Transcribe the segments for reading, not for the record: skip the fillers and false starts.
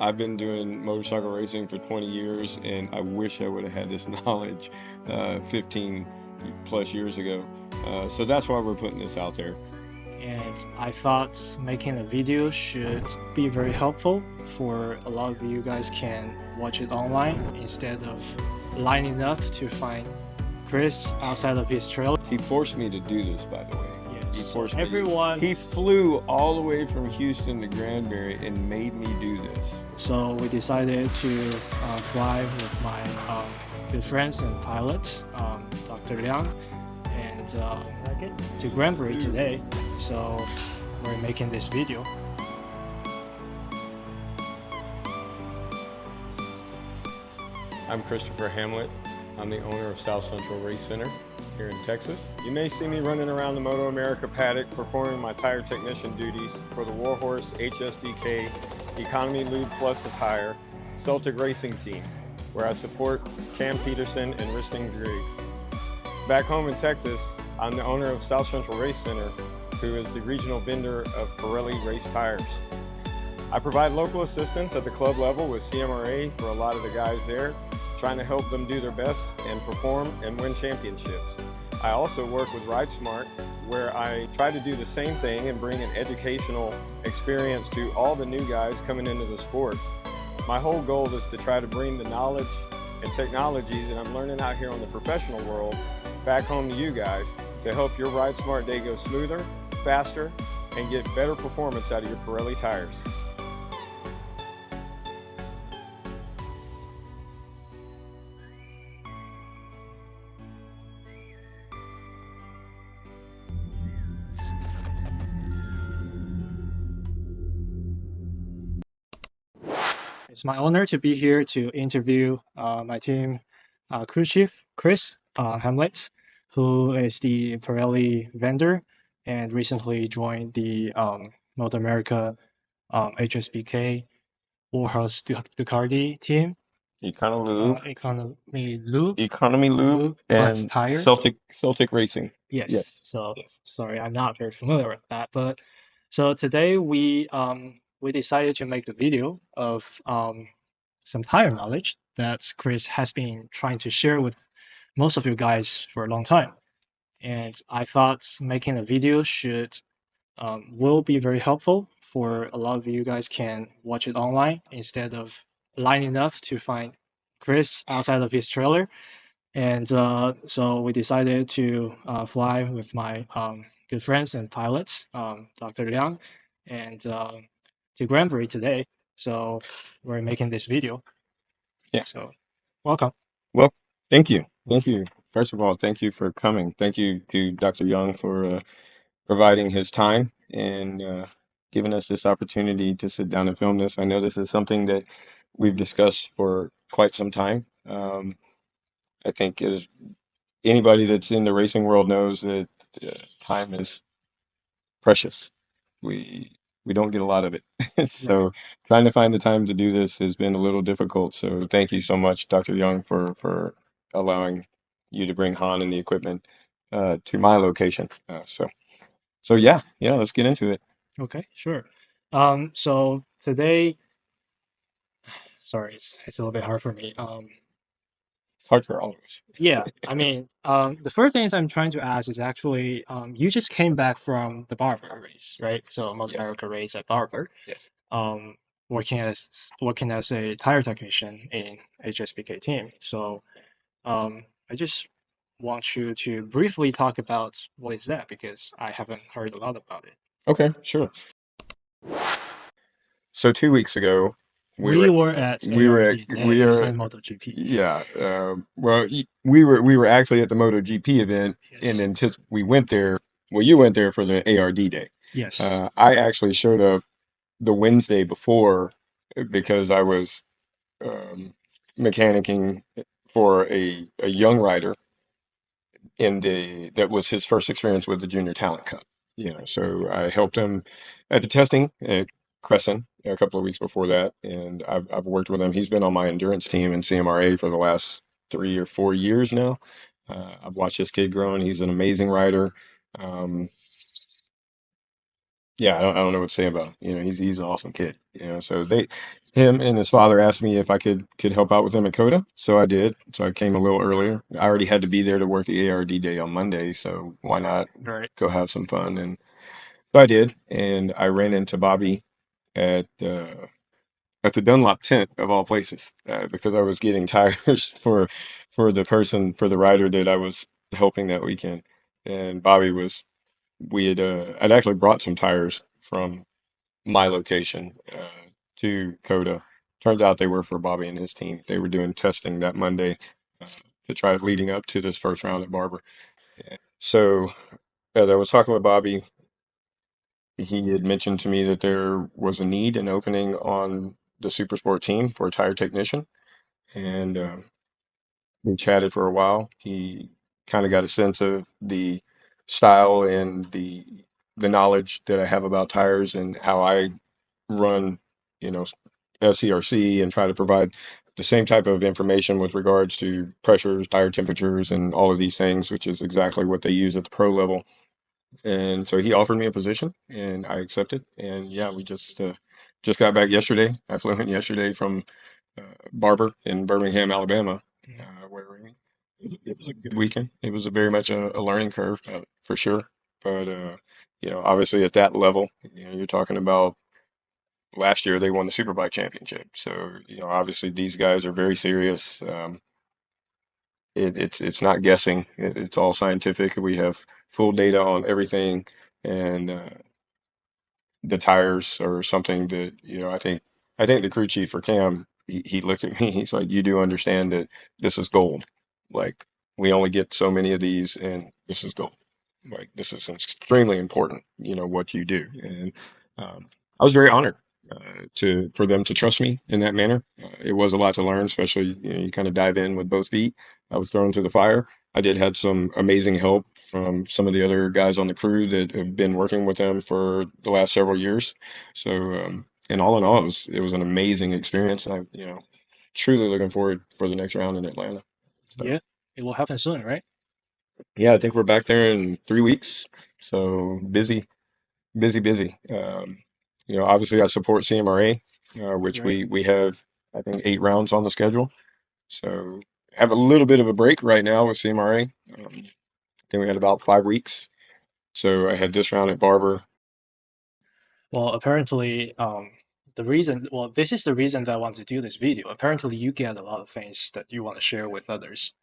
I've been doing motorcycle racing for 20 years, and I wish I would have had this knowledge 15 plus years ago. So that's why we're putting this out there. And I thought making a video should be very helpful for a lot of you guys can watch it online instead of lining up to find Chris outside of his trailer. He forced me to do this, by the way. Yes. He forced Everyone. me. He flew all the way from Houston to Granbury and made me do this. So we decided to fly with my good friends and pilot, Dr. Liang, and to Granbury today. So we're making this video. I'm Christopher Hamlett. I'm the owner of South Central Race Center here in Texas. You may see me running around the MotoAmerica paddock performing my tire technician duties for the Warhorse HSBK Lube+Tire Celtic racing team, where I support Cam Peterson and Risting Driggs. Back home in Texas, I'm the owner of South Central Race Center, who is the regional vendor of Pirelli race tires. I provide local assistance at the club level with CMRA for a lot of the guys there, trying to help them do their best and perform and win championships. I also work with RideSmart, where I try to do the same thing and bring an educational experience to all the new guys coming into the sport. My whole goal is to try to bring the knowledge and technologies that I'm learning out here on the professional world back home to you guys to help your RideSmart day go smoother, faster, and get better performance out of your Pirelli tires. It's my honor to be here to interview my team crew chief, Chris Hamlett, who is the Pirelli vendor and recently joined the MotoAmerica HSBK Warhorse Ducati team. Economy Lube plus and Tire. Celtic Racing. Yes. So sorry, I'm not very familiar with that, but so today we decided to make the video of some tire knowledge that Chris has been trying to share with most of you guys for a long time, and I thought making a video should will be very helpful for a lot of you guys can watch it online instead of lining up to find Chris outside of his trailer. And so we decided to fly with my good friends and pilots, Dr. Liang, and to Granbury today. So we're making this video. Yeah. So welcome. Well, thank you. Thank you. First of all, thank you for coming. Thank you to Dr. Young for providing his time and giving us this opportunity to sit down and film this. I know this is something that we've discussed for quite some time. I think as anybody that's in the racing world knows that time is precious. We don't get a lot of it. So trying to find the time to do this has been a little difficult. So thank you so much, Dr. Young, for allowing you to bring Han and the equipment to my location. So yeah, let's get into it. Okay, sure. So today, sorry, it's a little bit hard for me. It's hard for all of us. Yeah, I mean, the first things I'm trying to ask is actually, you just came back from the Barber race, right? So MotoAmerica race at Barber. Yes. Working as a tire technician in HSBK team. So, I just want you to briefly talk about what is that because I haven't heard a lot about it. Okay, sure. So 2 weeks ago, we were at MotoGP. Yeah. Well, we were actually at the MotoGP event, and then we went there. Well, you went there for the ARD day. Yes. I actually showed up the Wednesday before because I was mechanicking for a young rider that was his first experience with the Junior Talent Cup. So I helped him at the testing at Crescent a couple of weeks before that, and I've worked with him. He's been on my endurance team in CMRA for the last 3 or 4 years now. I've watched this kid grow, and he's an amazing rider. yeah, I don't know what to say about him. He's an awesome kid. So him and his father asked me if I could help out with them at Coda, so I did. So I came a little earlier. I already had to be there to work the ARD day on Monday, so why not Right. go have some fun? And so I did, and I ran into Bobby at the Dunlop tent of all places, because I was getting tires for the rider that I was helping that weekend, and Bobby was I'd actually brought some tires from my location to Coda. Turns out they were for Bobby and his team. They were doing testing that Monday uh, to try leading up to this first round at Barber. So as I was talking with Bobby, he had mentioned to me that there was a need, an opening on the Super Sport team for a tire technician, and we chatted for a while. He kind of got a sense of the style and the knowledge that I have about tires and how I run, you know, SCRC, and try to provide the same type of information with regards to pressures, tire temperatures, and all of these things, which is exactly what they use at the pro level. And so he offered me a position, and I accepted. And yeah, we just got back yesterday. I flew in yesterday from Barber in Birmingham, Alabama, where it was a good weekend. It was very much a learning curve, for sure. But obviously at that level, you're talking about last year they won the Superbike championship. So obviously these guys are very serious. It's not guessing. It's all scientific. We have full data on everything, and the tires are something that I think the crew chief for Cam, he looked at me. He's like, "You do understand that this is gold. Like, we only get so many of these, and this is gold. Like, this is extremely important. What you do." And I was very honored to for them to trust me in that manner. It was a lot to learn, especially you kind of dive in with both feet. I was thrown to the fire. I did had some amazing help from some of the other guys on the crew that have been working with them for the last several years. So, and all in all, it was an amazing experience. And truly looking forward for the next round in Atlanta. So, Yeah, it will happen soon, right? yeah, I think we're back there in 3 weeks. So busy, busy, busy. Obviously I support CMRA, which Right. we have, I think, 8 rounds on the schedule. So have a little bit of a break right now with CMRA. Then we had about 5 weeks. So I had this round at Barber. Well, apparently, this is the reason that I want to do this video. Apparently, you get a lot of things that you want to share with others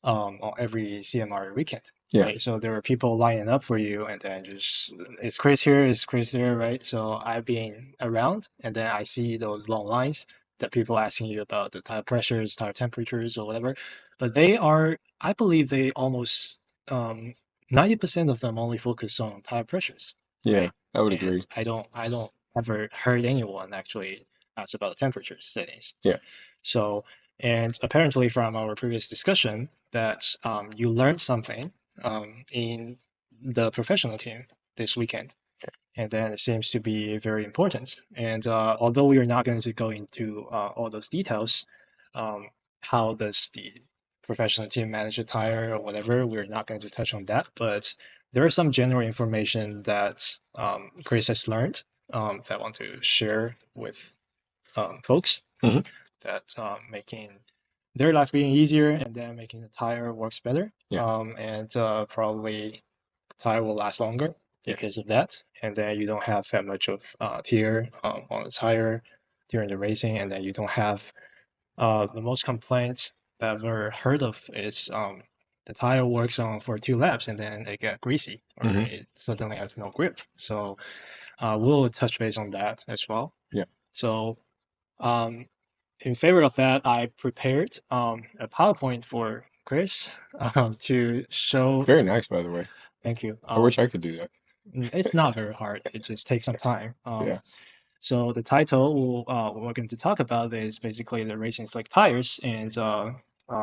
on every CMR weekend, Yeah. right? So there are people lining up for you, and then just it's Chris here, it's Chris there, right? So I've been around, and then I see those long lines that people asking you about the tire pressures, tire temperatures, or whatever. But I believe they almost 90% of them only focus on tire pressures, Yeah, right? I would And agree. I don't ever heard anyone actually ask about temperature settings. Yeah. So, and apparently from our previous discussion, that you learned something in the professional team this weekend, and then it seems to be very important. And although we are not going to go into all those details, how does the professional team manage a tire or whatever, we're not going to touch on that. But there is some general information that Chris has learned that I want to share with folks Hmm. that making their life being easier and then making the tire works better. Yeah. And probably the tire will last longer Yeah. because of that. And then you don't have that much of tear on the tire during the racing, and then you don't have the most complaints that I've ever heard of is the tire works on for 2 laps and then it get greasy or Hmm. it suddenly has no grip. So we'll touch base on that as well. Yeah. So um, in favor of that, I prepared a PowerPoint for Chris to show. Very nice, by the way. Thank you. I wish I could do that. It's not very hard. It just takes some time. Yeah. So the title we're going to talk about is basically the racing slick tires and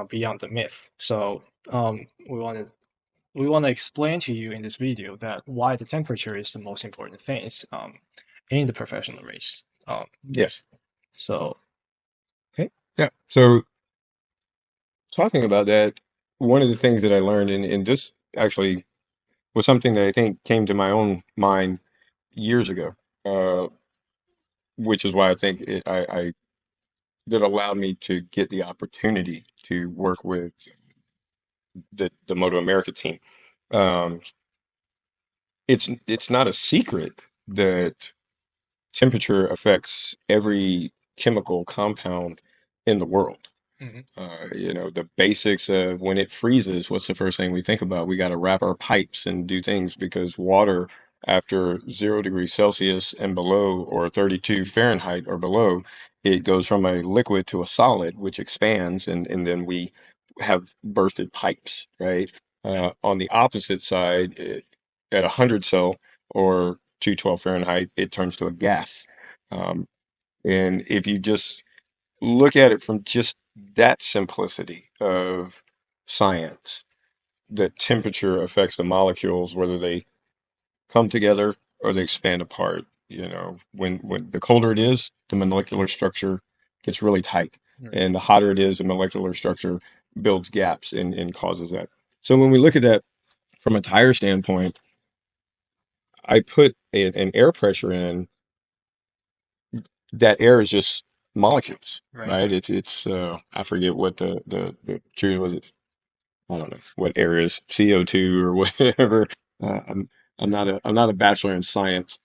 beyond the myth. So we want to explain to you in this video that why the temperature is the most important thing in the professional race. Yes. So okay. Yeah. So talking about that, one of the things that I learned, and this actually was something that I think came to my own mind years ago, which is why I think that allowed me to get the opportunity to work with the MotoAmerica team. Um, it's not a secret that temperature affects every chemical compound in the world. Hmm. The basics of when it freezes, what's the first thing we think about? We got to wrap our pipes and do things because water after 0 degrees Celsius and below, or 32 Fahrenheit or below, it goes from a liquid to a solid, which expands, and then we have bursted pipes, right? On the opposite side, at 100 cell or 212 Fahrenheit, it turns to a gas. Um, and if you just look at it from just that simplicity of science, that temperature affects the molecules, whether they come together or they expand apart. When the colder it is, the molecular structure gets really tight. Right. And the hotter it is, the molecular structure builds gaps and causes that. So when we look at that from a tire standpoint, I put an air pressure in. That air is just molecules, Right. right? It's I forget what the true was it. I don't know what air is, CO2 or whatever. I'm not a bachelor in science,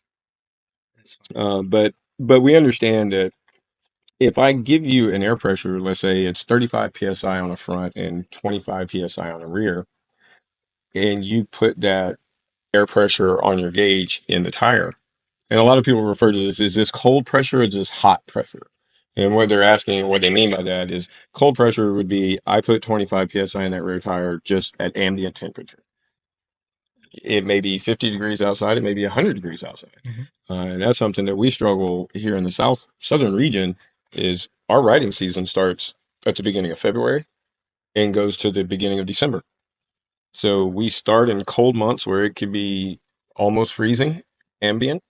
That's fine. but we understand that if I give you an air pressure, let's say it's 35 psi on the front and 25 psi on the rear, and you put that air pressure on your gauge in the tire. And a lot of people refer to this, is this cold pressure or is this hot pressure? And what they're asking, what they mean by that is cold pressure would be I put 25 psi in that rear tire just at ambient temperature. It may be 50 degrees outside, it may be 100 degrees outside. Hmm. And that's something that we struggle here in the southern region is our riding season starts at the beginning of February and goes to the beginning of December. So we start in cold months where it could be almost freezing ambient.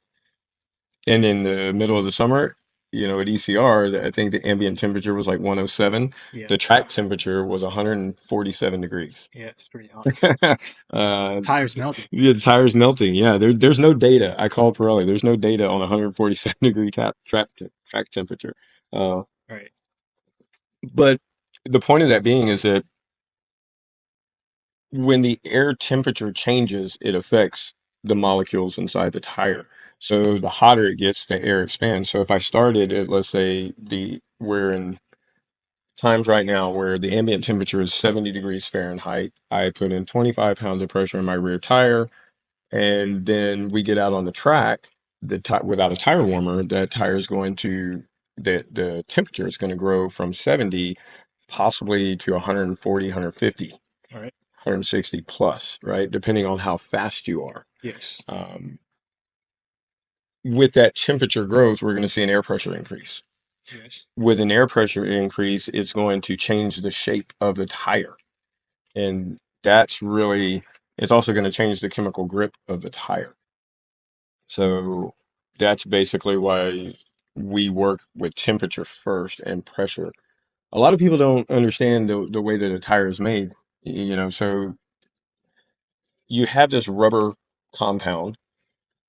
And in the middle of the summer, at ECR, I think the ambient temperature was like 107. Yeah. The track temperature was 147 degrees. Yeah, it's pretty hot. uh, Tires melting. the tire's melting. Yeah, there's no data. I called Pirelli. There's no data on 147 degree track temperature. Uh, Right. but the point of that being is that when the air temperature changes, it affects the molecules inside the tire. So the hotter it gets, the air expands. So if I started at, let's say, we're in times right now where the ambient temperature is 70 degrees Fahrenheit, I put in 25 pounds of pressure in my rear tire, and then we get out on the track, without a tire warmer, that tire is going to, the temperature is going to grow from 70 possibly to 140, 150. All right. 160 plus, right? Depending on how fast you are. Yes. With that temperature growth, we're going to see an air pressure increase. Yes. With an air pressure increase, it's going to change the shape of the tire. And it's also going to change the chemical grip of the tire. So that's basically why we work with temperature first and pressure. A lot of people don't understand the way that a tire is made, so you have this rubber compound,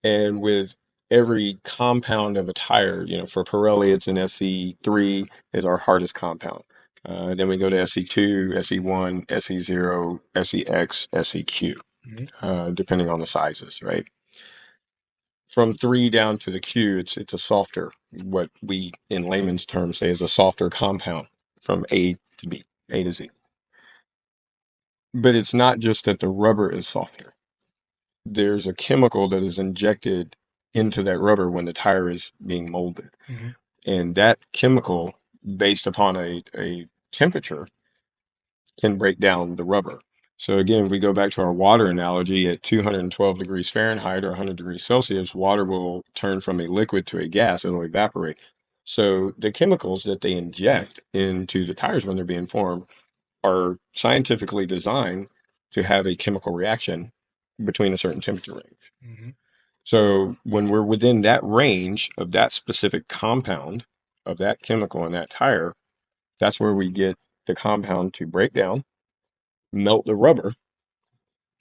and with every compound of a tire, for Pirelli, it's an SC3 is our hardest compound. Then we go to SC2, SC1, SC0, SCX, SCQ, depending on the sizes, right? From 3 down to the Q, it's a softer, what we in layman's terms say is a softer compound from A to B, A to Z. But it's not just that the rubber is softer. There's a chemical that is injected into that rubber when the tire is being molded. Hmm. And that chemical, based upon a temperature, can break down the rubber. So again, if we go back to our water analogy, at 212 degrees Fahrenheit or 100 degrees Celsius, water will turn from a liquid to a gas. It'll evaporate. So the chemicals that they inject into the tires when they're being formed are scientifically designed to have a chemical reaction between a certain temperature range. Hmm. So when we're within that range of that specific compound of that chemical in that tire, that's where we get the compound to break down, melt the rubber,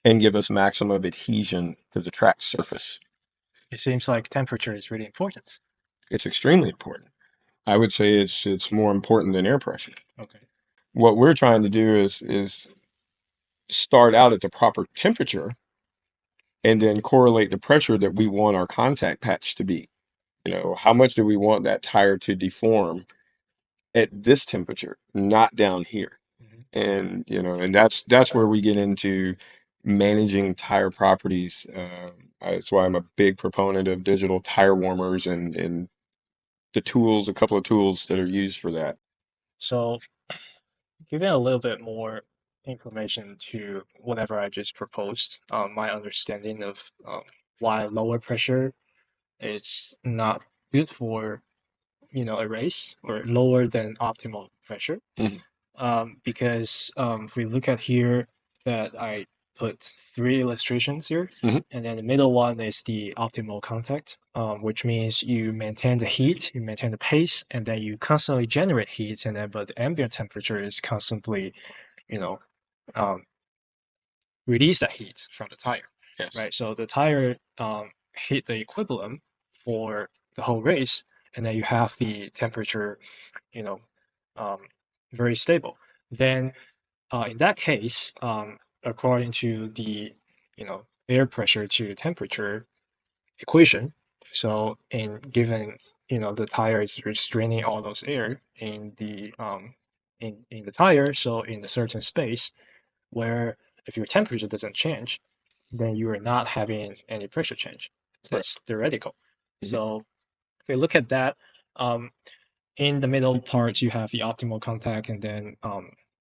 and give us maximum adhesion to the track surface. it seems like temperature is really important. It's extremely important. I would say it's more important than air pressure. Okay. What we're trying to do is start out at the proper temperature and then correlate the pressure that we want our contact patch to be. How much do we want that tire to deform at this temperature, not down here? And that's where we get into managing tire properties. That's why I'm a big proponent of digital tire warmers and the tools, a couple of tools that are used for that. So, giving a little bit more information to whatever I just proposed, my understanding of why lower pressure is not good for a race or lower than optimal pressure. Mhm. Because if we look at here, that I put three illustrations here, and then the middle one is the optimal contact, which means you maintain the heat, you maintain the pace, and then you constantly generate heat, and then but the ambient temperature is constantly, you know, um, release that heat from the tire, Yes. right? So the tire hit the equilibrium for the whole race, and then you have the temperature, you know, um, very stable. Then in that case, according to the air pressure to temperature equation, so in given the tire is restraining all those air in the tire, so in a certain space where if your temperature doesn't change, then you are not having any pressure change. That's theoretical. So if we look at that, um, in the middle part, you have the optimal contact, and then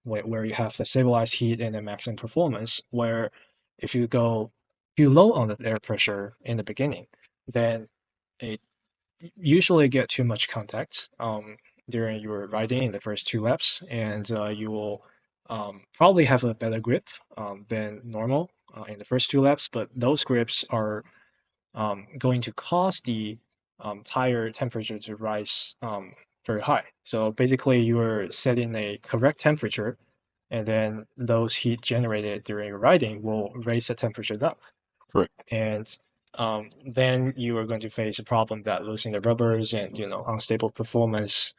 where you have the stabilized heat and the maximum performance, where if you go too low on the air pressure in the beginning, then it usually get too much contact during your riding in the first two laps, and you will probably have a better grip than normal in the first two laps, but those grips are going to cause the tire temperature to rise very high. So basically, you're setting a correct temperature, and then those heat generated during your riding will raise the temperature up. Correct. And then you are going to face a problem that losing the rubbers and unstable performance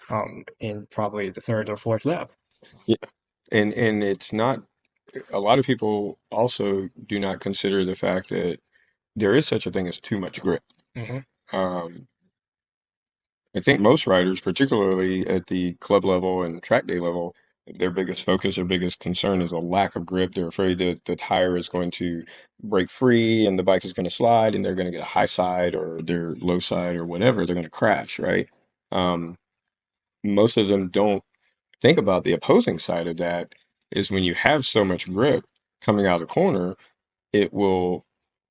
in probably the third or fourth lap. Yeah. And it's not, a lot of people also do not consider the fact that there is such a thing as too much grip. Um, I think most riders, particularly at the club level and track day level, their biggest focus, their biggest concern is a lack of grip. They're afraid that the tire is going to break free and the bike is going to slide and they're going to get a high side or their low side or whatever. They're going to crash, right? Um, Most of them don't think about the opposing side of that is when you have so much grip coming out of the corner, it will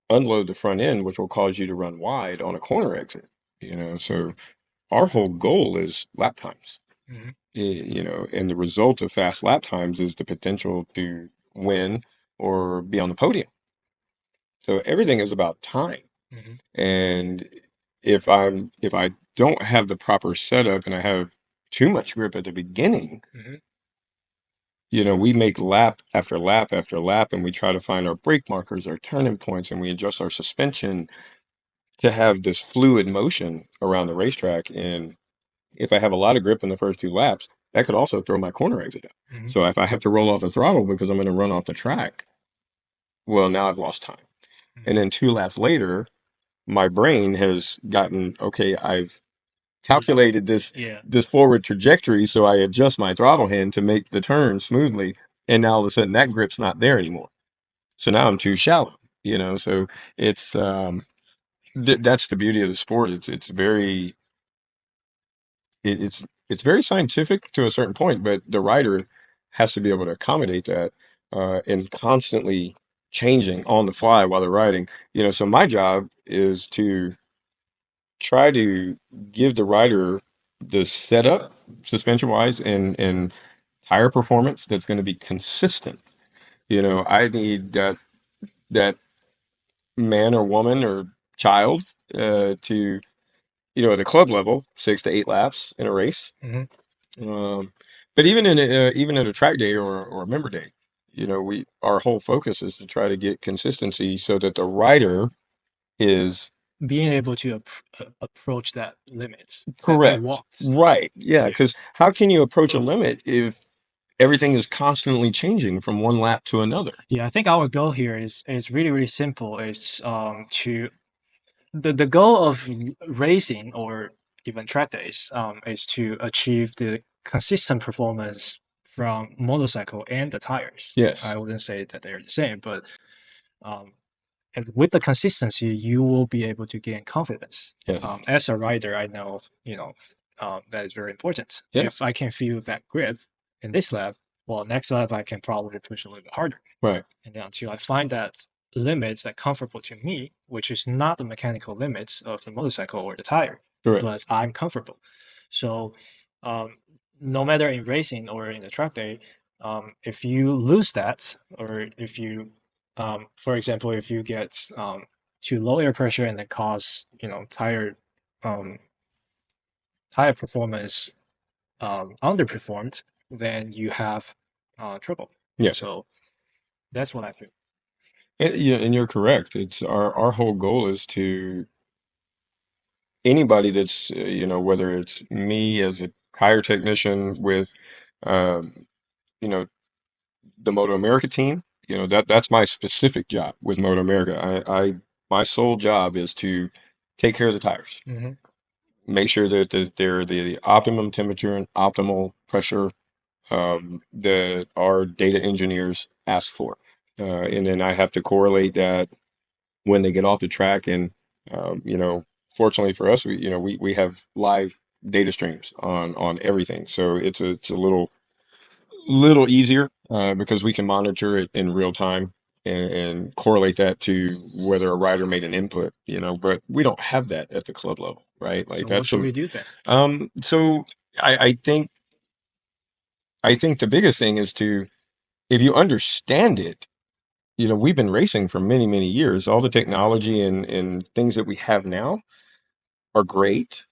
unload the front end, which will cause you to run wide on a corner exit. So our whole goal is lap times. And the result of fast lap times is the potential to win or be on the podium. So everything is about time. And if I don't have the proper setup and I have too much grip at the beginning, we make lap after lap after lap, and we try to find our brake markers, our turning points, and we adjust our suspension to have this fluid motion around the racetrack. And if I have a lot of grip in the first two laps, that could also throw my corner exit out. So if I have to roll off the throttle because I'm going to run off the track, well, now I've lost time. And then two laps later, my brain has gotten, okay, I've calculated this forward trajectory, so I adjust my throttle hand to make the turn smoothly, and now all of a sudden that grip's not there anymore. So now I'm too shallow, so it's that's the beauty of the sport. It's very it's very scientific to a certain point, but the rider has to be able to accommodate that and constantly changing on the fly while they're riding. So my job is to try to give the rider the setup suspension wise and tire performance that's going to be consistent. I need that man or woman or child to at a club level 6 to 8 laps in a race. But even at a track day or a member day, our whole focus is to try to get consistency so that the rider is being able to approach that limit that you Correct. want. Right. Yeah. Yeah. Because how can you approach a limit if everything is constantly changing from one lap to another? Yeah, I think our goal here is really, really simple. It's to the goal of racing or even track days is to achieve the consistent performance from motorcycle and the tires. Yes. I wouldn't say that they're the same, but um, and with the consistency, you will be able to gain confidence. Yes. As a rider, I know that is very important. Yeah. If I can feel that grip in this lap, well, next lap I can probably push a little bit harder. Right. And then until I find that limits that comfortable to me, which is not the mechanical limits of the motorcycle or the tire, Correct. but I'm comfortable. So no matter in racing or in the track day, if you lose that, or if you, for example, if you get too low air pressure and it cause um, tire performance underperformed, then you have trouble. Yeah. So that's what I feel. And you're correct. It's our whole goal is to anybody that's whether it's me as a tire technician with um, you know the MotoAmerica team, that's my specific job with MotoAmerica. I my sole job is to take care of the tires, Mm-hmm. make sure that they're the optimum temperature and optimal pressure that our data engineers ask for, and then I have to correlate that when they get off the track. And fortunately for us, we have live data streams on everything, so it's a little easier because we can monitor it in real time and correlate that to whether a rider made an input, but we don't have that at the club level, right? Like So what that's should we do then? so I think the biggest thing is to, if you understand it, we've been racing for many, many years. All the technology and things that we have now are great,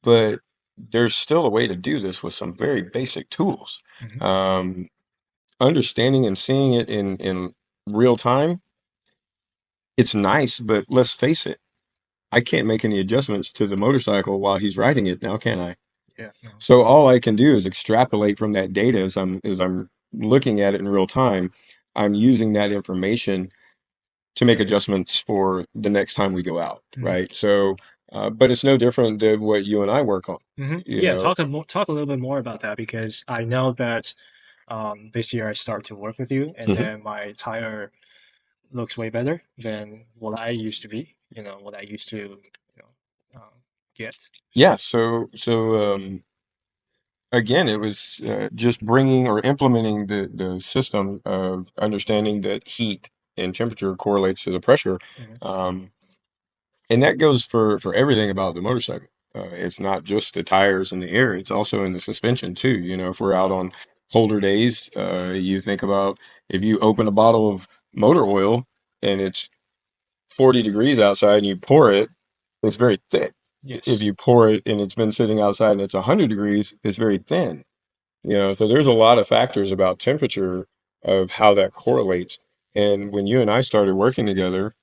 but there's still a way to do this with some very basic tools. Mhm. Understanding and seeing it in real time, it's nice, but let's face it, I can't make any adjustments to the motorcycle while he's riding it now, can I? Yeah. No. So all I can do is extrapolate from that data as I'm looking at it in real time. I'm using that information to make adjustments for the next time we go out, Mhm. right? So, but it's no different than what you and I work on. Mm-hmm. You Yeah, know, talk a little bit more about that, because I know that this year I start to work with you, and Mhm. then my tire looks way better than what I used to be. What I used to get. Yeah. Again, it was just bringing or implementing the system of understanding that heat and temperature correlates to the pressure. Mhm. And that goes for everything about the motorcycle. It's not just the tires and the air; it's also in the suspension too. If we're out on colder days, you think about if you open a bottle of motor oil and it's 40 degrees outside and you pour it, it's very thick. If Yes. you pour it and it's been sitting outside and it's 100 degrees, it's very thin. So there's a lot of factors about temperature of how that correlates. And when you and I started working together,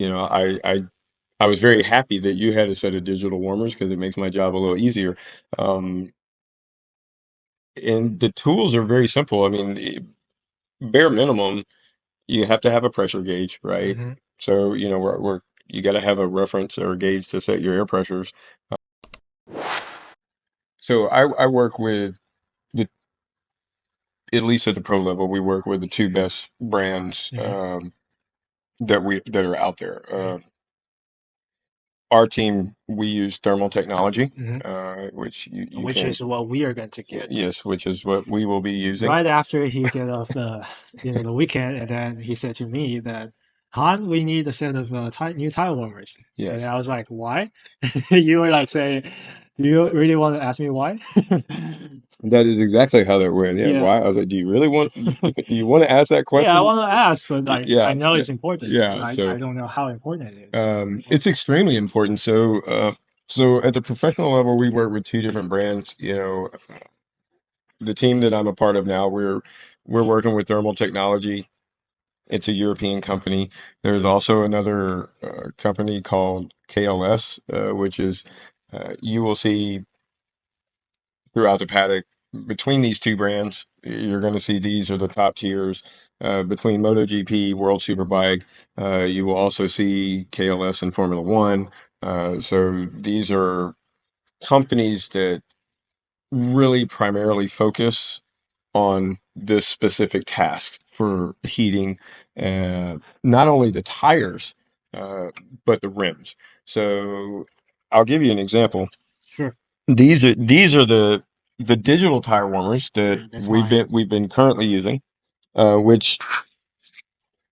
I was very happy that you had a set of digital warmers because it makes my job a little easier. Um, and the tools are very simple. I mean, bare minimum, you have to have a pressure gauge, right? Mm-hmm. So, you got to have a reference or a gauge to set your air pressures. So I work with the, at least at the pro level, we work with the two best brands Mm-hmm. that are out there. Mm-hmm. Our team, we use thermal technology, Mm-hmm. which you Which can, is what we are going to get. yes, which is what we will be using. Right after he get off the weekend, and then he said to me that, Han, we need a set of new tire warmers. And I Yes, was like, why? You were like saying, you really want to ask me why? that is exactly how that went. Yeah, Yeah. why? I was like, do you want to ask that Yeah, I question? want to ask, but I Yeah, know yeah, it's important, but yeah. I So, don't know how important it is. it's extremely important. So at the professional level, we work with two different brands. The team that I'm a part of now, we're working with thermal technology. It's a European company. There's also another company called KLS, which is you will see throughout the paddock. Between these two brands, you're going to see these are the top tiers. Between MotoGP, World Superbike, you will also see KLS and Formula One. So these are companies that really primarily focus on this specific task for heating not only the tires, uh, but the rims. So I'll give you an example. Sure. These are the digital tire warmers that That's mine. we've been currently using, which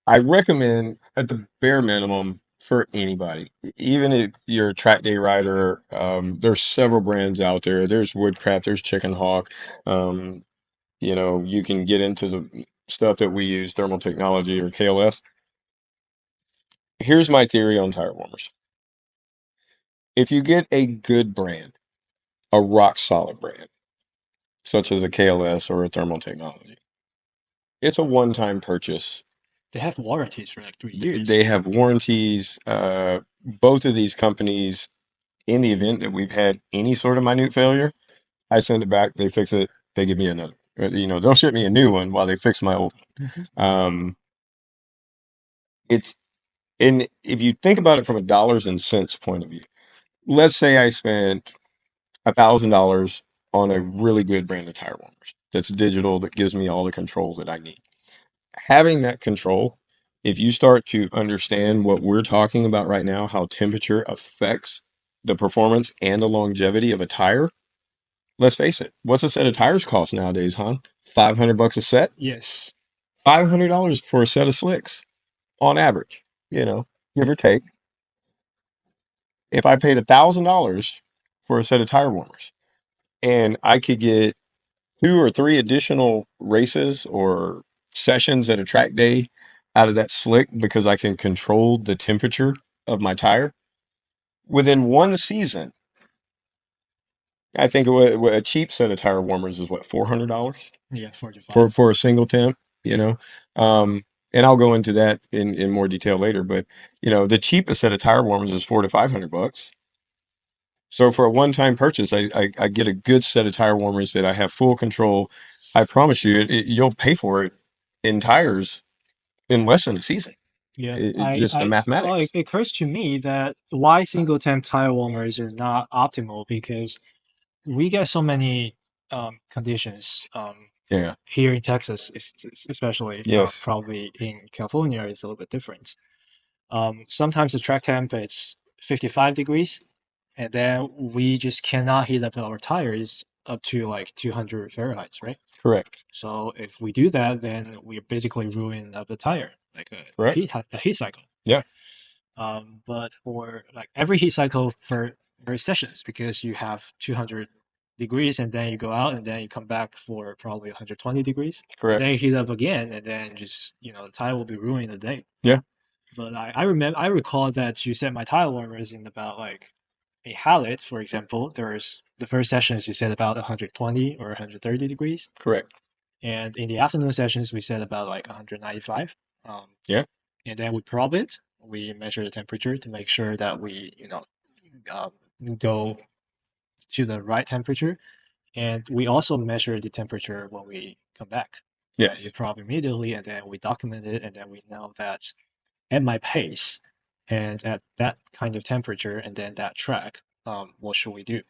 I recommend at the bare minimum for anybody. Even if you're a track day rider, there's several brands out there. There's Woodcraft, there's Chicken Hawk. Um, you can get into the stuff that we use, thermal technology or KLS. Here's my theory on tire warmers. If you get a good brand, a rock solid brand, such as a KLS or a thermal technology, it's a one-time purchase. They have warranties for like 3 years. They have warranties. Both of these companies, in the event that we've had any sort of minute failure, I send it back, they fix it, they give me another. They'll ship me a new one while they fix my old. Um, it's and if you think about it from a dollars and cents point of view, let's say I spent $1,000 on a really good brand of tire warmers that's digital, that gives me all the control that I need. Having that control, if you start to understand what we're talking about right now, how temperature affects the performance and the longevity of a tire, let's face it, what's a set of tires cost nowadays, hon? $500 a set? Yes. $500 for a set of slicks on average, give or take. If I paid $1,000 for a set of tire warmers and I could get 2 or 3 additional races or sessions at a track day out of that slick because I can control the temperature of my tire within one season, I think a cheap set of tire warmers is what, $400 Yeah, 45. for a single temp, and I'll go into that in more detail later. But the cheapest set of tire warmers is $400 to $500. So for a one-time purchase, I get a good set of tire warmers that I have full control. I promise you, you'll pay for it in tires in less than a season. Yeah, It's just the well, mathematics. it occurs to me that why single temp tire warmers are not optimal because we get so many conditions Yeah. here in Texas, especially. Yes. Probably in California, it's a little bit different. Sometimes the track temp it's 55 degrees, and then we just cannot heat up our tires up to like 200 Fahrenheit, right? Correct. So if we do that, then we're basically ruining up the tire, like Correct. a heat cycle. Yeah. But for like every heat cycle for various sessions, because you have 200 degrees and then you go out and then you come back for probably 120 degrees. Correct. And then you heat up again and then just, the tire will be ruined a day. Yeah. But I recall that you set my tire warmers in about like a Hallett, for example. There's the first sessions you set about 120 or 130 degrees. Correct. And in the afternoon sessions, we set about like 195. Yeah. And then we probe it. We measure the temperature to make sure that we, go to the right temperature. And we also measure the temperature when we come back. Yes. We probe immediately, and then we document it, and then we know that at my pace and at that kind of temperature and then that track, what should we do?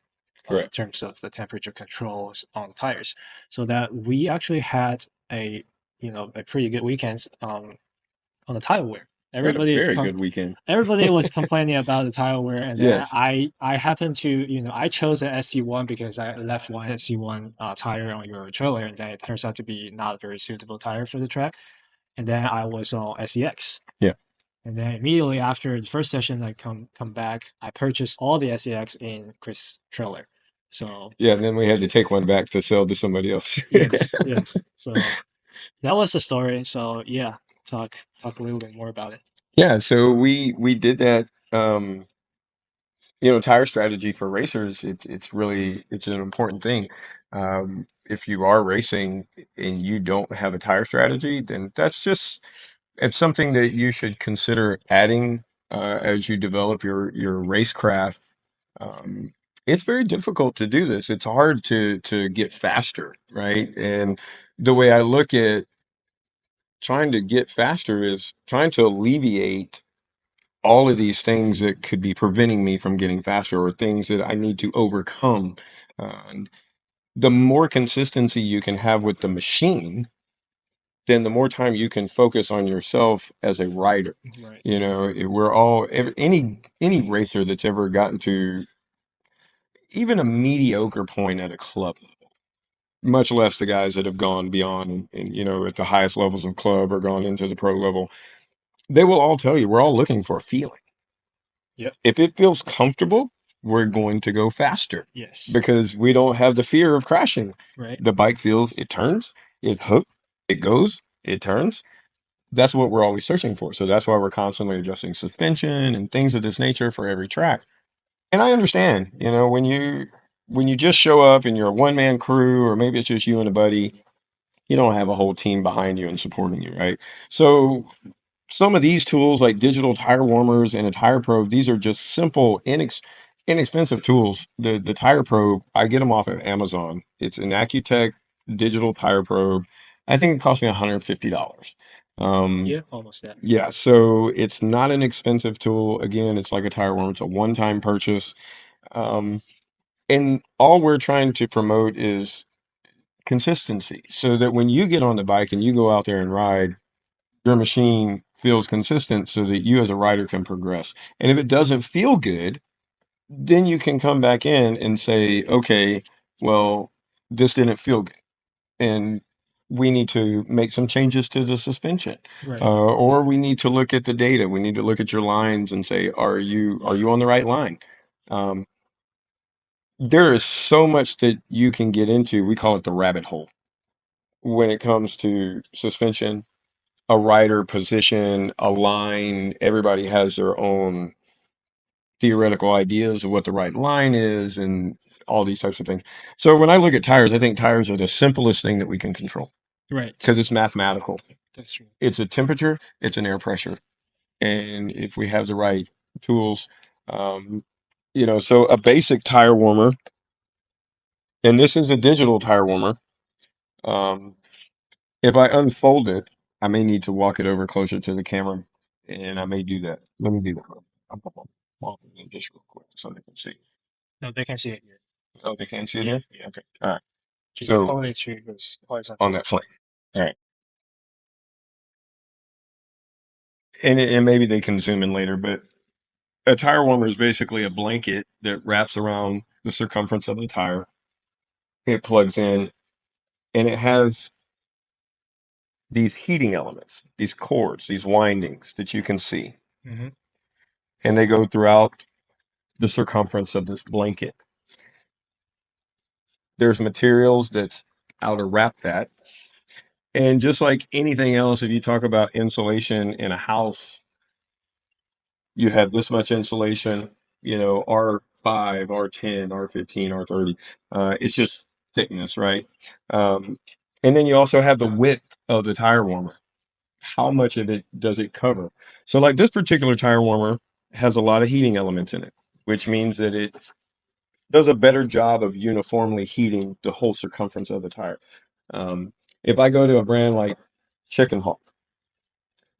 In terms of the temperature controls on the tires, so that we actually had a pretty good weekends on the tire wear. Everybody had a very good weekend. Everybody was complaining about the tire wear, and then Yes. I happened to I chose an SC1 because I left one SC1 tire on your trailer, and then it turns out to be not a very suitable tire for the track, and then I was on SEX. Yeah. And then immediately after the first session, I come back. I purchased all the SEX in Chris' trailer. So yeah, and then we had to take one back to sell to somebody else. yes. So that was the story. So yeah, talk a little bit more about it. Yeah, so we did that. Tire strategy for racers, it's an important thing. If you are racing and you don't have a tire strategy, then that's just it's something that you should consider adding as you develop your racecraft. Um, it's very difficult to do this. It's hard to get faster, right? And the way I look at trying to get faster is trying to alleviate all of these things that could be preventing me from getting faster, or things that I need to overcome. And the more consistency you can have with the machine, then the more time you can focus on yourself as a rider. Right. You know, we're all any racer that's ever gotten to even a mediocre point at a club level, much less the guys that have gone beyond and you know, at the highest levels of club or gone into the pro level, they will all tell you we're all looking for a feeling. Yep. If it feels comfortable, we're going to go faster Yes. because we don't have the fear of crashing. Right. The bike feels, it turns, it's hooked, it goes, it turns. That's what we're always searching for. So that's why we're constantly adjusting suspension and things of this nature for every track. And I understand, you know, when you just show up and you're a one-man crew, or maybe it's just you and a buddy, you don't have a whole team behind you and supporting you, right? So some of these tools like digital tire warmers and a tire probe, these are just simple, inexpensive tools. The tire probe, I get them off of Amazon. It's an Accutech digital tire probe. I think it cost me $150. Yeah, almost that. Yeah, so it's not an expensive tool. Again, it's like a tire warmer. It's a one-time purchase. Um, and all we're trying to promote is consistency, so that when you get on the bike and you go out there and ride, your machine feels consistent so that you as a rider can progress. And if it doesn't feel good, then you can come back in and say, okay, well, this didn't feel good, and we need to make some changes to the suspension. Right. Or we need to look at the data. We need to look at your lines and say, are you on the right line? Um, there is so much that you can get into. We call it the rabbit hole when it comes to suspension, a rider position, a line. Everybody has their own theoretical ideas of what the right line is and all these types of things. So when I look at tires, I think tires are the simplest thing that we can control Right. because it's mathematical. That's true. It's a temperature, it's an air pressure. And if we have the right tools, um, you know, so a basic tire warmer, and this is a digital tire warmer. Um, if I unfold it, I may need to walk it over closer to the camera, and I may do that. Let me do that. I'm walking it just real quick so they can see. No, they can see it here. Oh, they can see it Yeah, here? yeah. Okay. All right. Just So hold it to this horizontal. on that plane. All right. And maybe they can zoom in later, but a tire warmer is basically a blanket that wraps around the circumference of the tire. It plugs in, and it has these heating elements, these cords, these windings that you can see. Mm-hmm. And they go throughout the circumference of this blanket. There's materials that's outer wrap that. And just like anything else, if you talk about insulation in a house, you have this much insulation, you know, R5, R10, R15, R30. It's just thickness, right? And then you also have the width of the tire warmer. How much of it does it cover? So like this particular tire warmer has a lot of heating elements in it, which means that it does a better job of uniformly heating the whole circumference of the tire. If I go to a brand like Chicken Hawk,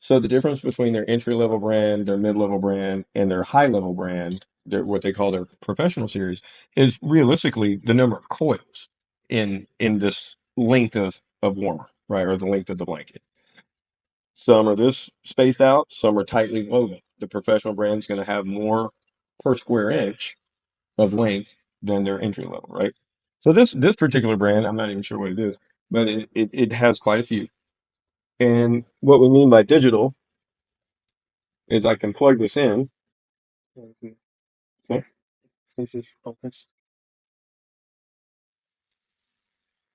so the difference between their entry level brand, their mid level brand, and their high level brand, what they call their professional series, is realistically the number of coils in this length of warmer, right, or the length of the blanket. Some are this spaced out, some are tightly woven. The professional brand is going to have more per square inch of length than their entry level, right? So this particular brand, I'm not even sure what it is, but it has quite a few. And what we mean by digital is I can plug this in. Okay. This is focus.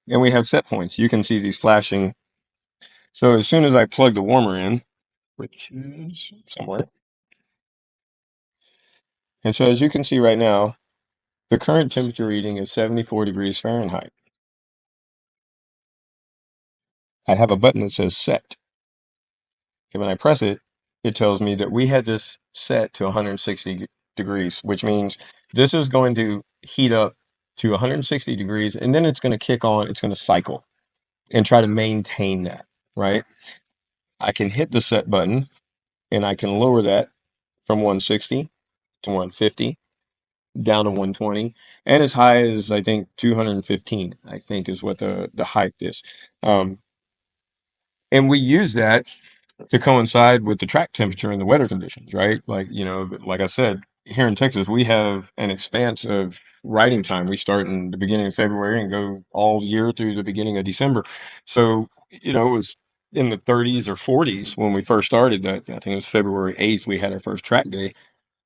And we have set points. You can see these flashing. So as soon as I plug the warmer in, which is somewhere, and so as you can see right now, the current temperature reading is 74 degrees Fahrenheit. I have a button that says set. And when I press it, it tells me that we had this set to 160 degrees, which means this is going to heat up to 160 degrees, and then it's going to kick on, it's going to cycle and try to maintain that, right? I can hit the set button and I can lower that from 160 to 150 down to 120 and as high as I think 215, I think is what the height is. And we use that to coincide with the track temperature and the weather conditions, right? Like, like I said, here in Texas, we have an expanse of riding time. We start in the beginning of February and go all year through the beginning of December. So, it was in the 30s or 40s when we first started. That I think it was February 8th, we had our first track day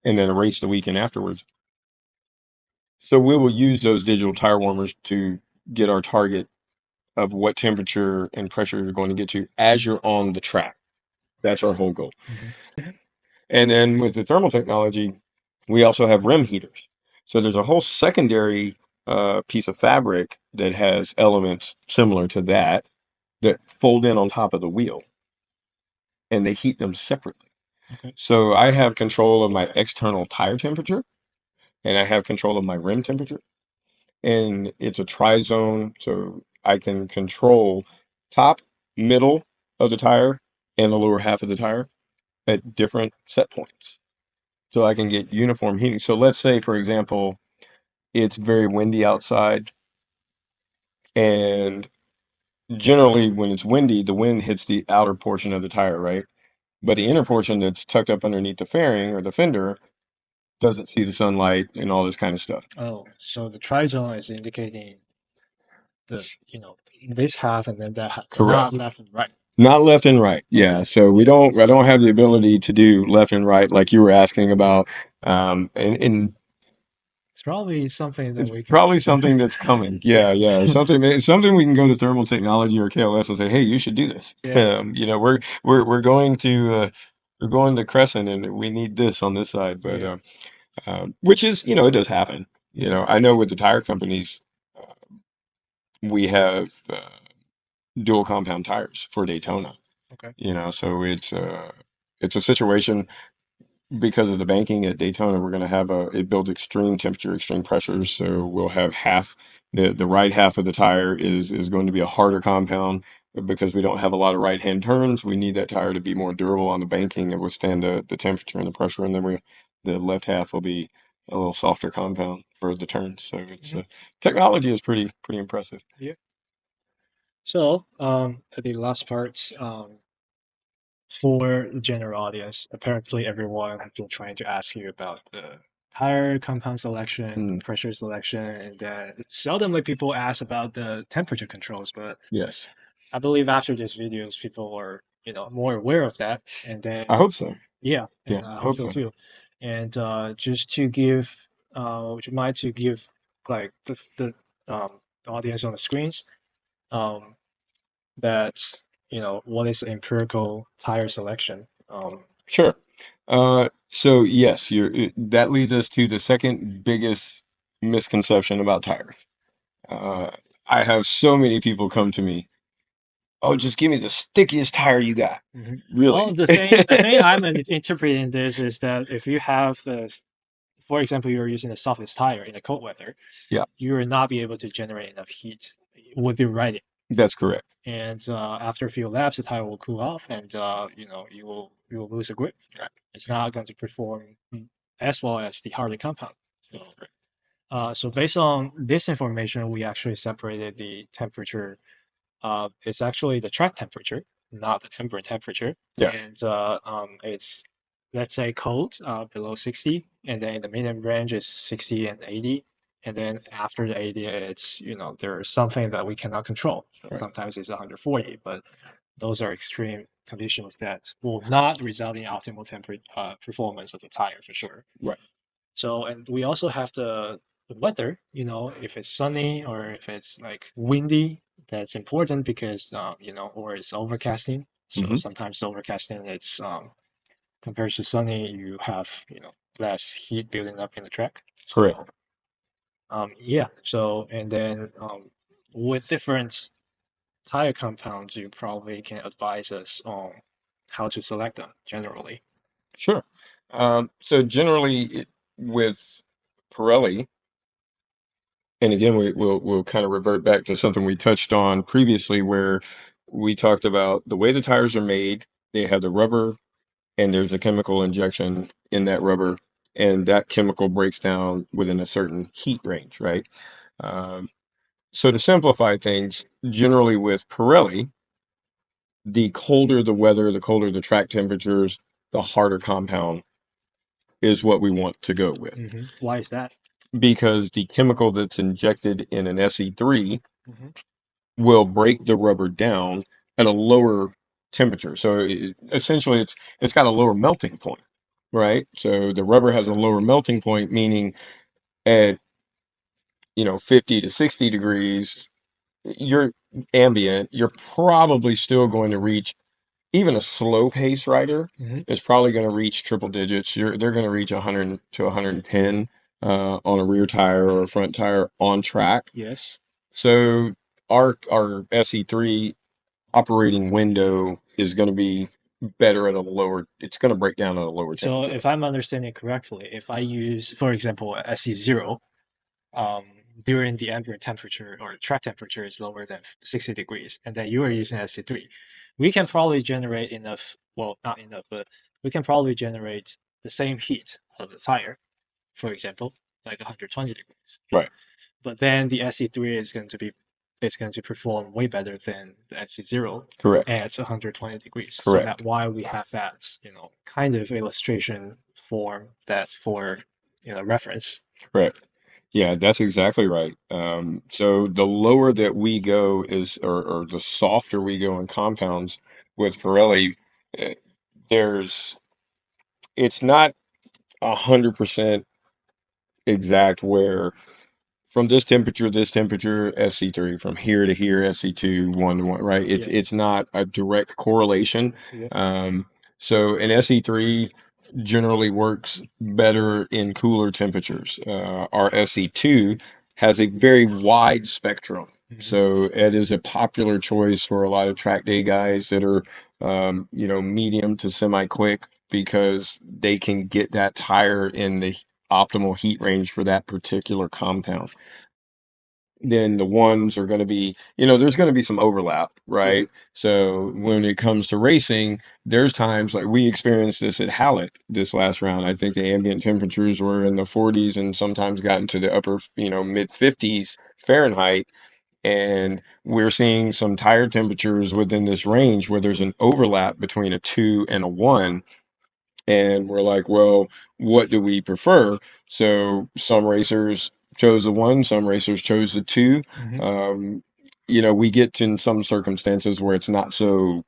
and then a race the weekend afterwards. So we will use those digital tire warmers to get our target of what temperature and pressure you're going to get to as you're on the track. That's our whole goal. And then with the thermal technology, we also have rim heaters. So there's a whole secondary piece of fabric that has elements similar to that fold in on top of the wheel, and they heat them separately. Okay. So I have control of my external tire temperature, and I have control of my rim temperature. And it's a tri-zone, so I can control top, middle of the tire, and the lower half of the tire at different set points. So I can get uniform heating. So let's say, for example, it's very windy outside, and generally when it's windy, the wind hits the outer portion of the tire, right? But the inner portion that's tucked up underneath the fairing or the fender doesn't see the sunlight and all this kind of stuff. Oh, so the tri-zone is indicating this half and then that half, Correct. not left and right. Not left and right. Yeah. So I don't have the ability to do left and right like you were asking about. And It's probably something that it's we can. probably something that's coming. Yeah. Yeah. Something we can go to thermal technology or KLS and say, hey, you should do this. Yeah. We're going to Crescent and we need this on this side. But Yeah. which is, it does happen. I know with the tire companies, we have dual compound tires for Daytona. Okay. So it's a situation because of the banking at Daytona. We're going to have it builds extreme temperature, extreme pressures. So we'll have the right half of the tire is going to be a harder compound because we don't have a lot of right hand turns. We need that tire to be more durable on the banking and withstand the temperature and the pressure. And then the left half will be a little softer compound for the turns. So it's technology is pretty impressive. Yeah. So the last part, for the general audience, apparently everyone has been trying to ask you about the tire compound selection, pressure selection, and then seldomly people ask about the temperature controls. But yes, I believe after these videos, people are more aware of that. And then I hope so. Yeah, Yeah, and I I hope hope so so. too. And just to give, would you mind to give like the audience on the screens, um, that what is empirical tire selection? Sure. So yes, that leads us to the second biggest misconception about tires. I have so many people come to me, oh, just give me the stickiest tire you got. Really? Well, the thing I'm interpreting this is that if you have for example, you're using the softest tire in the cold weather, Yeah, you will not be able to generate enough heat with your riding. that's correct. And after a few laps, the tire will cool off, and you will lose a grip. Right. It's not going to perform as well as the harder compound. That's correct. So based on this information, we actually separated the temperature. It's actually the track temperature, not the ambient temperature. Yeah. And it's, let's say, cold, below 60, and then the medium range is 60 and 80. And then after the 80, it's, there's something that we cannot control. So Right. sometimes it's 140, but those are extreme conditions that will not result in optimal performance of the tire for sure. Right. So, and we also have the weather, if it's sunny or if it's like windy, that's important because, or it's overcasting. So sometimes overcasting, it's, compared to sunny, you have, less heat building up in the track. Correct. Yeah. So, and then with different tire compounds, you probably can advise us on how to select them generally. Sure. So generally with Pirelli, and again, we'll kind of revert back to something we touched on previously, where we talked about the way the tires are made. They have the rubber, and there's a chemical injection in that rubber, and that chemical breaks down within a certain heat range, right? Um, so to simplify things, generally with Pirelli, the colder the weather, the colder the track temperatures, the harder compound is what we want to go with. Why is that? Because the chemical that's injected in an SE3 Mhm. will break the rubber down at a lower temperature. So essentially, it's got a lower melting point, right? So the rubber has a lower melting point, meaning at 50 to 60 degrees, you're ambient, you're probably still going to reach, even a slow pace rider is probably going to reach triple digits. They're going to reach 100 to 110 on a rear tire or a front tire on track. Yes. So our SE3 operating window is going to be better at a lower. It's going to break down at a lower So temperature. if I'm understanding correctly, if I use, for example, SC0, during the ambient temperature or track temperature is lower than 60 degrees, and then you are using SC3, we can probably generate enough, well, not enough, but we can probably generate the same heat of the tire, for example, like 120 degrees. Right. But then the SC3 is going to perform way better than the SC0 Correct. at 120 degrees. So Correct. that's why we have that, kind of illustration form that for, reference. Correct. Yeah, that's exactly right. So the lower that we go or the softer we go in compounds with Pirelli, eh, it's not 100% exact where from this temperature, SC3, from here to here, SC2, 1 to 1, right? It's not a direct correlation. Yeah. So an SE3 generally works better in cooler temperatures. Our SE2 has a very wide spectrum. So it is a popular choice for a lot of track day guys that are, medium to semi-quick, because they can get that tire in the optimal heat range for that particular compound. Then the ones are going to be, there's going to be some overlap, right? So when it comes to racing, there's times like we experienced this at Hallett this last round. I think the ambient temperatures were in the 40s and sometimes got into the upper, mid 50s Fahrenheit. And we're seeing some tire temperatures within this range where there's an overlap between a 2 and a 1. And we're like, well, what do we prefer? So some racers chose the 1, some racers chose the 2. We get in some circumstances where it's not so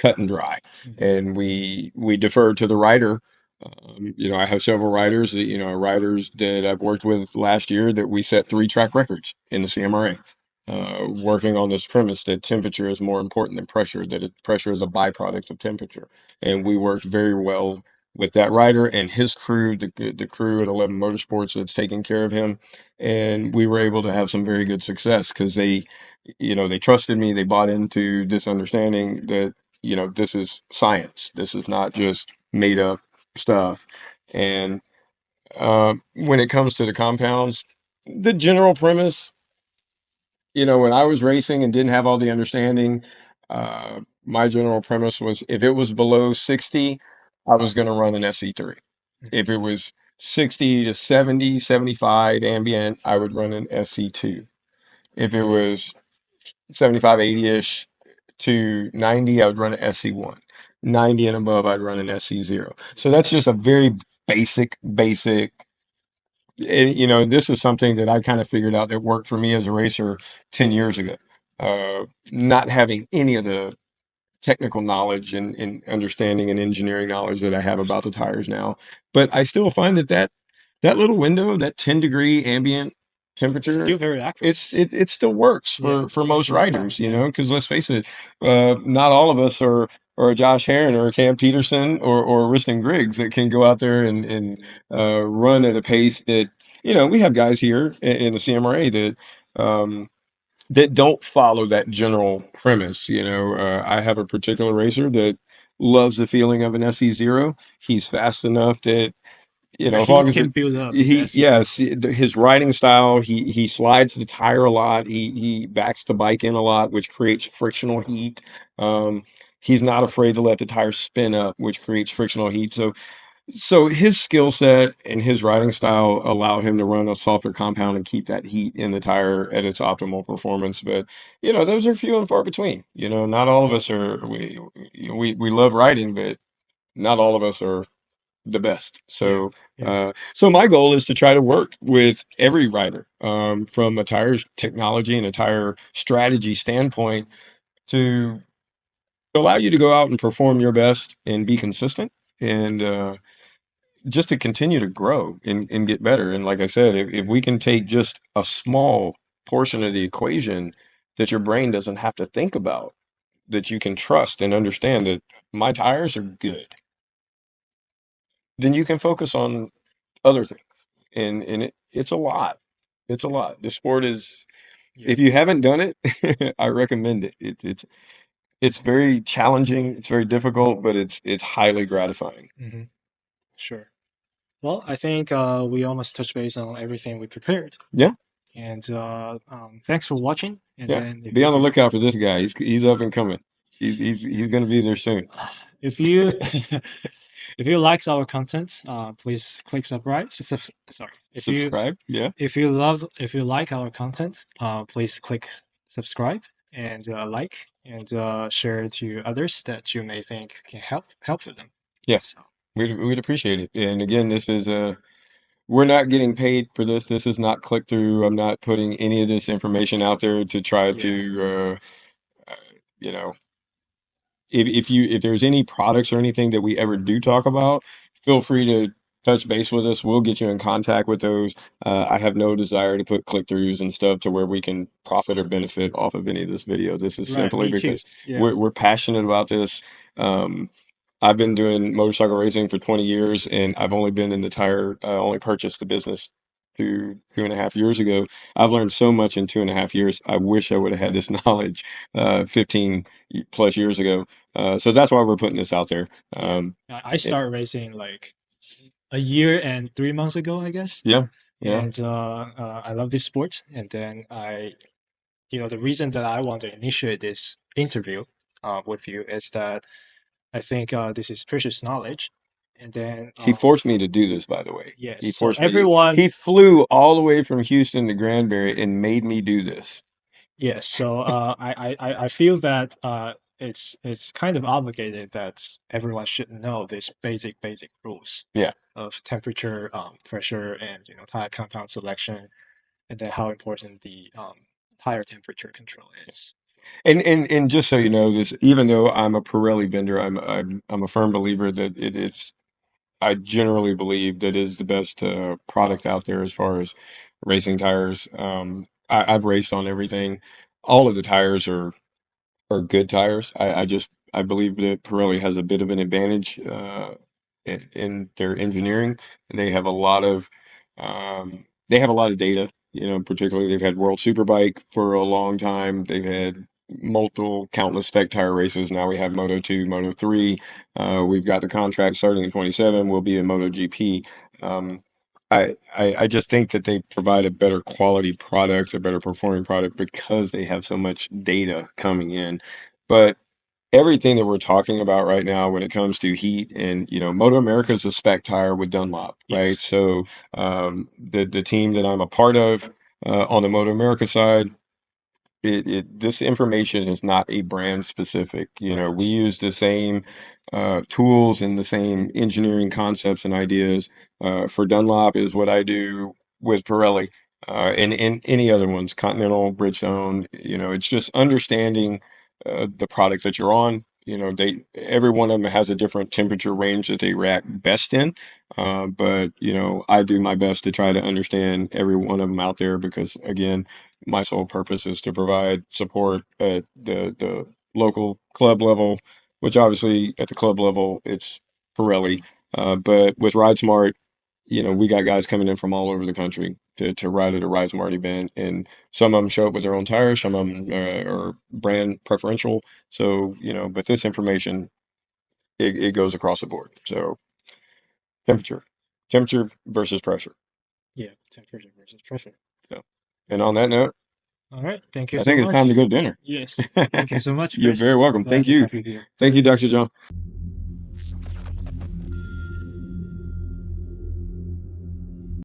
cut and dry, and we defer to the rider. I have several riders that I've worked with last year that we set 3 track records in the CMRA, working on this premise that temperature is more important than pressure, that pressure is a byproduct of temperature. And we worked very well with that rider and his crew, the crew at 11 Motorsports that's taking care of him. And we were able to have some very good success because they trusted me. They bought into this understanding that, this is science. This is not just made up stuff. And when it comes to the compounds, the general premise, when I was racing and didn't have all the understanding, my general premise was if it was below 60, I was going to run an SE3. If it was 60 to 70, 75 ambient, I would run an SE2. If it was 75, 80-ish to 90, I would run an SE1. 90 and above, I'd run an SE0. So that's just a very basic. This is something that I kind of figured out that worked for me as a racer 10 years ago. Not having any of the technical knowledge and understanding and engineering knowledge that I have about the tires now. But I still find that little window, that 10-degree ambient temperature, Still very accurate. It still works for most riders, because let's face it, not all of us are or a Josh Herron or a Cam Peterson or Riston Griggs that can go out there and run at a pace that, we have guys here in the CMRA that don't follow that general premise. I have a particular racer that loves the feeling of an SE0. He's fast enough that, as long He as can build up the he, SEC. yes, his riding style, he slides the tire a lot. He backs the bike in a lot, which creates frictional heat. Um, he's not afraid to let the tire spin up, which creates frictional heat. So his skill set and his riding style allow him to run a softer compound and keep that heat in the tire at its optimal performance. But those are few and far between. Not all of us are we love riding, but not all of us are the best. Yeah, So yeah, so my goal is to try to work with every rider, from a tire technology and a tire strategy standpoint, to allow you to go out and perform your best and be consistent, and just to continue to grow and get better. And like I said, if we can take just a small portion of the equation that your brain doesn't have to think about, that you can trust and understand that my tires are good, then you can focus on other things. And it's a lot. It's a lot. The sport is, yeah. if you haven't done it, I recommend it. It's very challenging, it's very difficult, but it's highly gratifying. Mm-hmm. Sure. Well, I think we almost touched base on everything we prepared. Yeah. And thanks for watching. And Yeah. then Be on the lookout for this guy. He's up and coming. He's gonna be there soon. if you if you like our content, please click subscribe. Sorry. Subscribe. Yeah. If you like our content, please click subscribe and like and share to others that you may think can help with them. Yeah. So We'd appreciate it. And again, this is we're not getting paid for this. This is not click through. I'm not putting any of this information out there to try yeah, to you know if there's any products or anything that we ever do talk about, feel free to touch base with us. We'll get you in contact with those. I have no desire to put click-throughs and stuff to where we can profit or benefit off of any of this video. This is right. simply Me too. because Yeah. we're passionate about this. I've been doing motorcycle racing for 20 years, and I've only been in the tire, only purchased the business 2.5 years ago. I've learned so much in 2.5 years. I wish I would have had this knowledge 15 plus years ago. So that's why we're putting this out there. Yeah. I It, started racing like a year and 3 months ago, I guess. yeah, yeah. And I love this sport. And then the reason that I want to initiate this interview with you is that I think this is precious knowledge. And then He forced me to do this, by the way. yes, He so forced me. everyone, He flew all the way from Houston to Granbury and made me do this. yes. So I feel that it's kind of obligated that everyone should know these basic rules Yeah. of temperature, pressure, and tire compound selection, and then how important the tire temperature control is. And just so you know, this, even though I'm a Pirelli vendor, I'm a firm believer that it's. I generally believe that is the best product out there as far as racing tires. I've raced on everything. All of the tires are good tires. I believe that Pirelli has a bit of an advantage in their engineering. They have a lot of data. Particularly they've had World Superbike for a long time. They've had multiple countless spec tire races. Now we have Moto2, Moto3. We've got the contract starting in 27. We'll be in MotoGP. I just think that they provide a better quality product, a better performing product, because they have so much data coming in. But everything that we're talking about right now when it comes to heat, and MotoAmerica is a spec tire with Dunlop, right? Yes. So the team that I'm a part of on the MotoAmerica side, this information is not a brand specific. We Right. use the same tools and the same engineering concepts and ideas. For Dunlop is what I do with Pirelli, and any other ones, Continental, Bridgestone. It's just understanding the product that you're on. Every one of them has a different temperature range that they react best in. But I do my best to try to understand every one of them out there, because again, my sole purpose is to provide support at the local club level, which obviously at the club level it's Pirelli. But with RideSmart, we got guys coming in from all over the country to ride at a RideSmart event, and some of them show up with their own tires, some of them are brand preferential. So, but this information it goes across the board. So temperature versus pressure. Yeah, temperature versus pressure. And on that note, All right. Thank you I so think much. it's time to go to dinner. Yes. Thank you so much, You're Chris. very welcome. Glad Thank to you. have you here. Thank you, Dr. John.